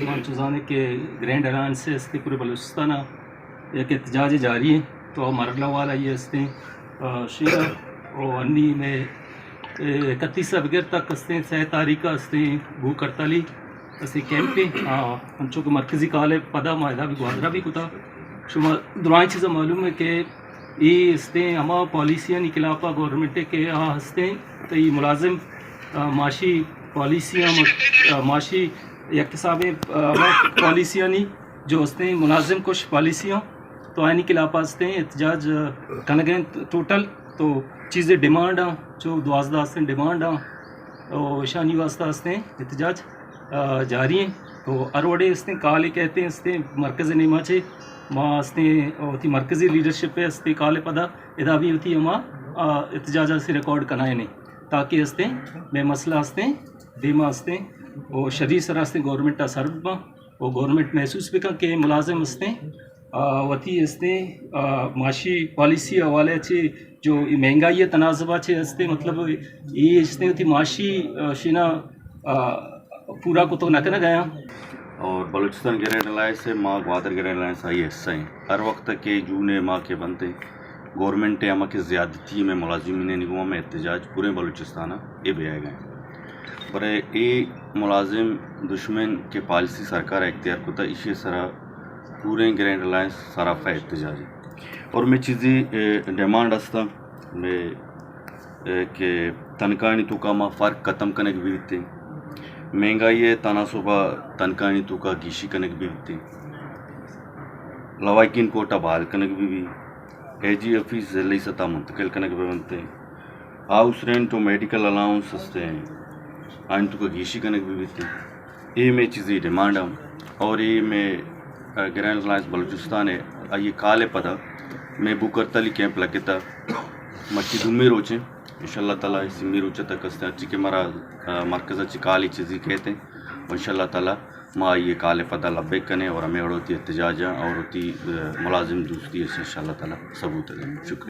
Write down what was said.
مسلمان چوزانے کے grand alliance سے استے پورے بلوچستان ایک احتجاج جاری ہے تو مرلا والا یہ استے شیرہ اور انی میں 31 ابگر تک استے 6 تاریخ استے بھو کرتالی استے کیمپیں ہنچو کہ مرکزی کالے پدا معاہدہ بھی گوادرہ بھی کتا شما دلائیں چیزیں معلوم ہے کہ یہ استے ہما پالیسیاں نکلاپا گورنمنٹ کے ہستے تو یہ ملازم معاشی پالیسیاں معاشی اقتصاب پالیسیاں نہیں جو ہستے ملازم کچھ پالیسیاں تو آئینی کے لاپا ہستے احتجاج کنگیں ٹوٹل تو چیزیں ڈیمانڈ ہیں جو 12 ہستے ڈیمانڈ ہیں اور شانی واسطہ ہستے احتجاج جاری ہیں تو اروڑے ہستے کالے کہتے ہیں ہستے مرکز نیما چھے ماں ہستے ہوتی مرکزی لیڈرشپ پہ ہستے کالے پدا ادا بھی ہوتی ہما احتجاج سے ریکارڈ کنائے نہیں تاکہ ہستے میں مسئلہ ہستے دیما ہستے وہ شدید سرا ہستے گورنمنٹ سر با وہ گورنمنٹ محسوس بکا کہ ملازم ہستے وتی ہستے معاشی پالیسی حوالے چھے جو مہنگائی تنازعہ چھے ہستے مطلب یہ ہستے ہوتی معاشی شینا پورا کو تو نہ گیا اور بلوچستان گرینڈ الائنس سے ماں گوادر گرینڈ الائنس آئی حصہ ہیں ہر وقت کے جونے ماں کے بنتے گورنمنٹ اما کے زیادتی میں ملازمین نگما میں احتجاج پورے بلوچستان یہ بھی آئے گئے پر یہ ملازم دشمن کے پالیسی سرکار اختیار کو تھا اسی طرح پورے گرینڈ الائنس سرافہ احتجاج اور میں چیزیں ڈیمانڈ ہستا میں کہ تنکانی تو کا ماں فرق ختم کرنے بھی ہوتے مہنگائی تناسبہ تنکانی تو کا گیشی کنک بھی ہوتے لوائکین کوٹا بحال کنک بھی اے جی آفس ضلعی سطح منتقل کنک بھی بنتے ہاؤس رینٹ و میڈیکل الاؤنس ہستے ہیں آئین تو کا گیشی کنک بھی ہوتے یہ میں چیزیں ڈیمانڈ ہوں اور یہ میں گرینڈ الائنس بلوچستان ہے یہ کالے پدا میں بوکرتلی کیمپ لگے تھا مچی دمی روچیں انشاءاللہ تعالیٰ اسی می روچے تک ہستے اچھی کہ مرا مرکز اچھی کالی چیزیں کہتے ہیں انشاءاللہ تعالیٰ ماں یہ کالے پتہ لبے کنے اور ہمیں ہوتی احتجاجاں اور ہوتی ملازم دوستی انشاءاللہ تعالیٰ ثبوت ہے شکریہ.